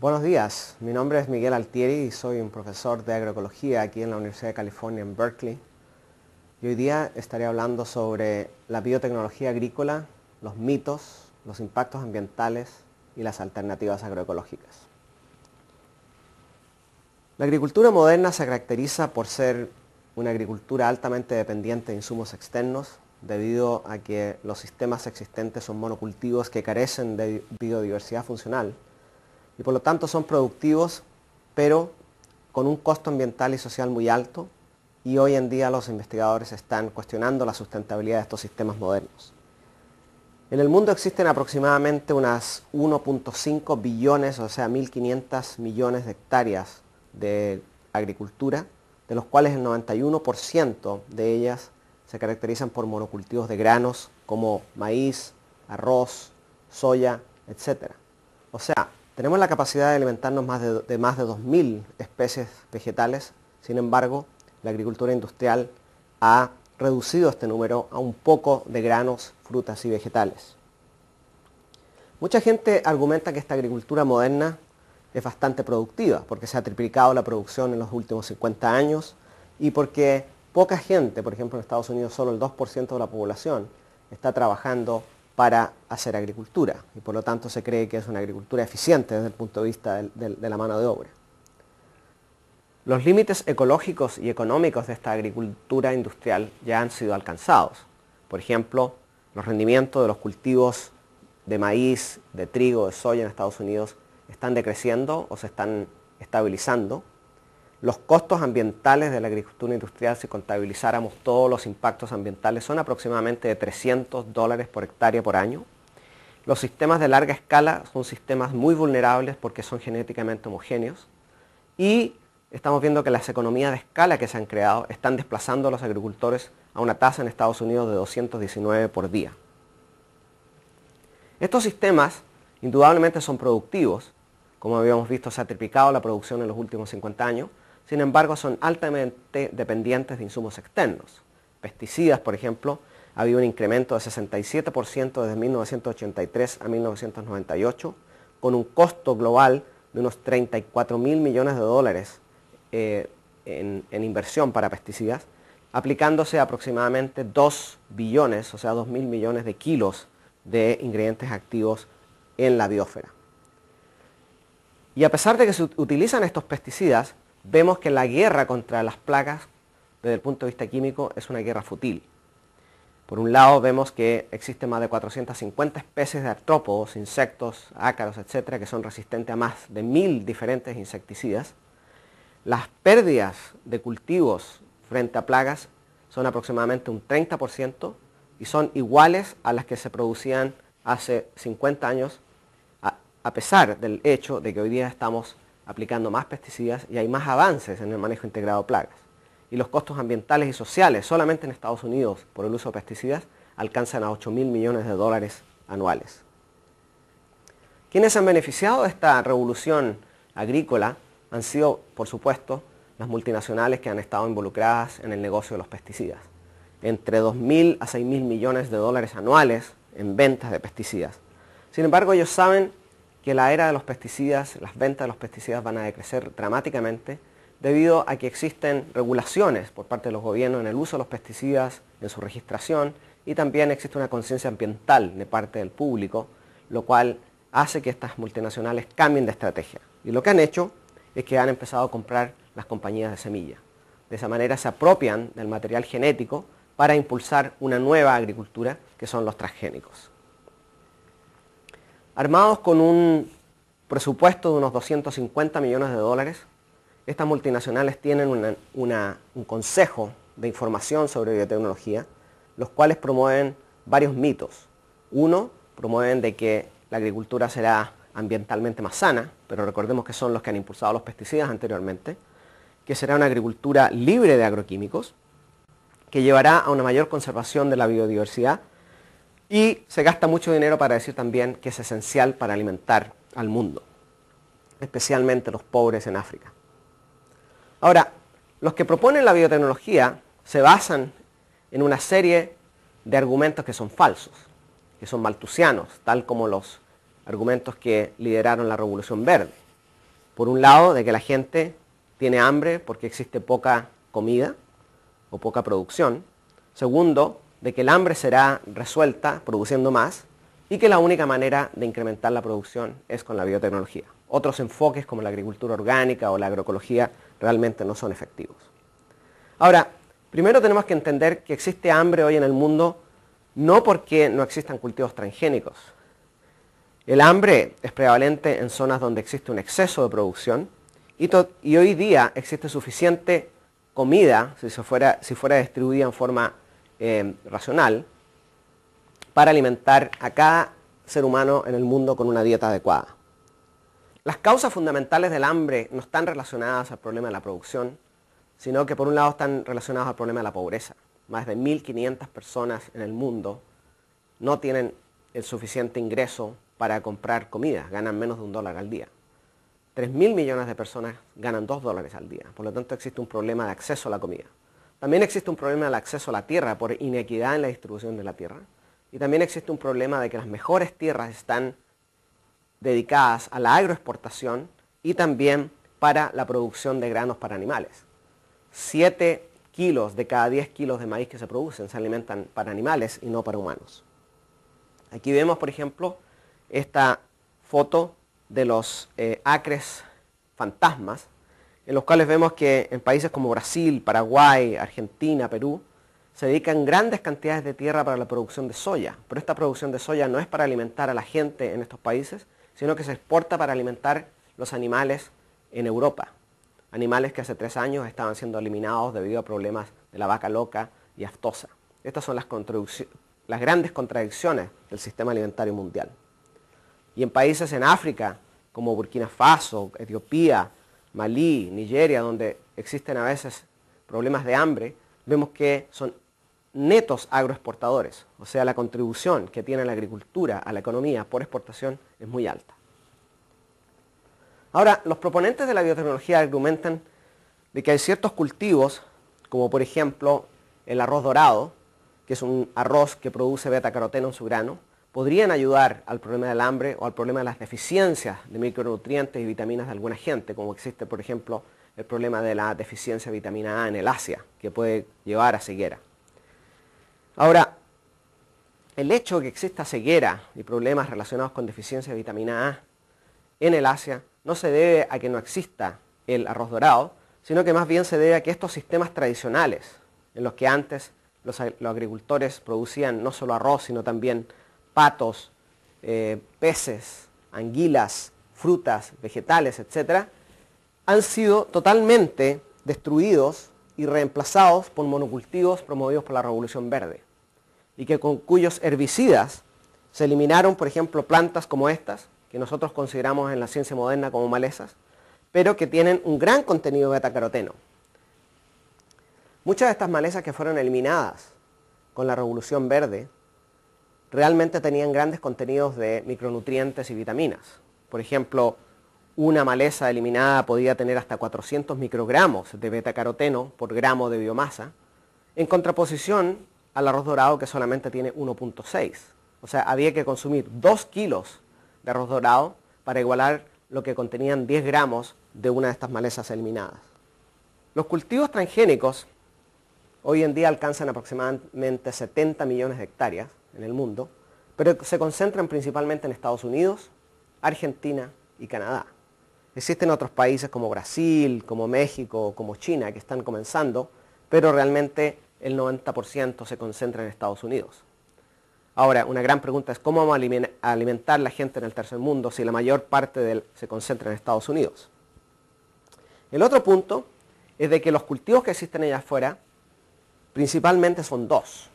Buenos días, mi nombre es Miguel Altieri y soy un profesor de agroecología aquí en la Universidad de California en Berkeley. Y hoy día estaré hablando sobre la biotecnología agrícola, los mitos, los impactos ambientales y las alternativas agroecológicas. La agricultura moderna se caracteriza por ser una agricultura altamente dependiente de insumos externos, debido a que los sistemas existentes son monocultivos que carecen de biodiversidad funcional y por lo tanto son productivos, pero con un costo ambiental y social muy alto, y hoy en día los investigadores están cuestionando la sustentabilidad de estos sistemas modernos. En el mundo existen aproximadamente unas 1.5 billones, o sea 1.500 millones de hectáreas de agricultura, de los cuales el 91% de ellas se caracterizan por monocultivos de granos como maíz, arroz, soya, etc. O sea, tenemos la capacidad de alimentarnos de más de 2.000 especies vegetales. Sin embargo, la agricultura industrial ha reducido este número a un poco de granos, frutas y vegetales. Mucha gente argumenta que esta agricultura moderna es bastante productiva porque se ha triplicado la producción en los últimos 50 años y porque poca gente, por ejemplo en Estados Unidos solo el 2% de la población, está trabajando para hacer agricultura y por lo tanto se cree que es una agricultura eficiente desde el punto de vista de la mano de obra. Los límites ecológicos y económicos de esta agricultura industrial ya han sido alcanzados. Por ejemplo, los rendimientos de los cultivos de maíz, de trigo, de soya en Estados Unidos están decreciendo o se están estabilizando. Los costos ambientales de la agricultura industrial, si contabilizáramos todos los impactos ambientales, son aproximadamente de $300 por hectárea por año. Los sistemas de larga escala son sistemas muy vulnerables porque son genéticamente homogéneos. Y estamos viendo que las economías de escala que se han creado están desplazando a los agricultores a una tasa en Estados Unidos de 219 por día. Estos sistemas indudablemente son productivos. Como habíamos visto, se ha triplicado la producción en los últimos 50 años. Sin embargo, son altamente dependientes de insumos externos. Pesticidas, por ejemplo, ha habido un incremento de 67% desde 1983 a 1998, con un costo global de unos 34.000 millones de dólares en inversión para pesticidas, aplicándose aproximadamente 2 billones, o sea 2.000 millones de kilos de ingredientes activos en la biosfera. Y a pesar de que se utilizan estos pesticidas, vemos que la guerra contra las plagas, desde el punto de vista químico, es una guerra fútil. Por un lado, vemos que existen más de 450 especies de artrópodos, insectos, ácaros, etc., que son resistentes a más de 1.000 diferentes insecticidas. Las pérdidas de cultivos frente a plagas son aproximadamente un 30% y son iguales a las que se producían hace 50 años, a pesar del hecho de que hoy día estamos aplicando más pesticidas y hay más avances en el manejo integrado de plagas. Y los costos ambientales y sociales solamente en Estados Unidos por el uso de pesticidas alcanzan a 8.000 millones de dólares anuales. ¿Quiénes han beneficiado de esta revolución agrícola? Han sido, por supuesto, las multinacionales que han estado involucradas en el negocio de los pesticidas. Entre 2.000 a 6.000 millones de dólares anuales en ventas de pesticidas. Sin embargo, ellos saben que la era de los pesticidas, las ventas de los pesticidas van a decrecer dramáticamente debido a que existen regulaciones por parte de los gobiernos en el uso de los pesticidas, en su registración, y también existe una conciencia ambiental de parte del público, lo cual hace que estas multinacionales cambien de estrategia. Y lo que han hecho es que han empezado a comprar las compañías de semilla. De esa manera se apropian del material genético para impulsar una nueva agricultura, que son los transgénicos. Armados con un presupuesto de unos 250 millones de dólares, estas multinacionales tienen un consejo de información sobre biotecnología, los cuales promueven varios mitos. Uno, promueven de que la agricultura será ambientalmente más sana, pero recordemos que son los que han impulsado los pesticidas anteriormente, que será una agricultura libre de agroquímicos, que llevará a una mayor conservación de la biodiversidad, y se gasta mucho dinero para decir también que es esencial para alimentar al mundo, especialmente los pobres en África. Ahora, los que proponen la biotecnología se basan en una serie de argumentos que son falsos, que son malthusianos, tal como los argumentos que lideraron la Revolución Verde. Por un lado, de que la gente tiene hambre porque existe poca comida o poca producción. Segundo, de que el hambre será resuelta produciendo más y que la única manera de incrementar la producción es con la biotecnología. Otros enfoques como la agricultura orgánica o la agroecología realmente no son efectivos. Ahora, primero tenemos que entender que existe hambre hoy en el mundo no porque no existan cultivos transgénicos. El hambre es prevalente en zonas donde existe un exceso de producción y hoy día existe suficiente comida, si fuera distribuida en forma racional, para alimentar a cada ser humano en el mundo con una dieta adecuada. Las causas fundamentales del hambre no están relacionadas al problema de la producción, sino que por un lado están relacionadas al problema de la pobreza. Más de 1.500 personas en el mundo no tienen el suficiente ingreso para comprar comida, ganan menos de $1 al día. 3.000 millones de personas ganan $2 al día, por lo tanto existe un problema de acceso a la comida. También existe un problema del acceso a la tierra por inequidad en la distribución de la tierra. Y también existe un problema de que las mejores tierras están dedicadas a la agroexportación y también para la producción de granos para animales. 7 kilos de cada 10 kilos de maíz que se producen se alimentan para animales y no para humanos. Aquí vemos, por ejemplo, esta foto de los acres fantasmas, en los cuales vemos que en países como Brasil, Paraguay, Argentina, Perú, se dedican grandes cantidades de tierra para la producción de soya. Pero esta producción de soya no es para alimentar a la gente en estos países, sino que se exporta para alimentar los animales en Europa. Animales que hace 3 años estaban siendo eliminados debido a problemas de la vaca loca y aftosa. Estas son las grandes contradicciones del sistema alimentario mundial. Y en países en África, como Burkina Faso, Etiopía, Malí, Nigeria, donde existen a veces problemas de hambre, vemos que son netos agroexportadores, o sea, la contribución que tiene la agricultura a la economía por exportación es muy alta. Ahora, los proponentes de la biotecnología argumentan de que hay ciertos cultivos, como por ejemplo el arroz dorado, que es un arroz que produce betacaroteno en su grano, podrían ayudar al problema del hambre o al problema de las deficiencias de micronutrientes y vitaminas de alguna gente, como existe, por ejemplo, el problema de la deficiencia de vitamina A en el Asia, que puede llevar a ceguera. Ahora, el hecho de que exista ceguera y problemas relacionados con deficiencia de vitamina A en el Asia no se debe a que no exista el arroz dorado, sino que más bien se debe a que estos sistemas tradicionales, en los que antes los agricultores producían no solo arroz, sino también patos, peces, anguilas, frutas, vegetales, etc., han sido totalmente destruidos y reemplazados por monocultivos promovidos por la Revolución Verde, y que con cuyos herbicidas se eliminaron, por ejemplo, plantas como estas, que nosotros consideramos en la ciencia moderna como malezas, pero que tienen un gran contenido de betacaroteno. Muchas de estas malezas que fueron eliminadas con la Revolución Verde realmente tenían grandes contenidos de micronutrientes y vitaminas. Por ejemplo, una maleza eliminada podía tener hasta 400 microgramos de betacaroteno por gramo de biomasa, en contraposición al arroz dorado que solamente tiene 1.6. O sea, había que consumir 2 kilos de arroz dorado para igualar lo que contenían 10 gramos de una de estas malezas eliminadas. Los cultivos transgénicos hoy en día alcanzan aproximadamente 70 millones de hectáreas en el mundo, pero se concentran principalmente en Estados Unidos, Argentina y Canadá. Existen otros países como Brasil, como México, como China que están comenzando, pero realmente el 90% se concentra en Estados Unidos. Ahora, una gran pregunta es cómo vamos a alimentar a la gente en el tercer mundo si la mayor parte de él se concentra en Estados Unidos. El otro punto es de que los cultivos que existen allá afuera principalmente son 2.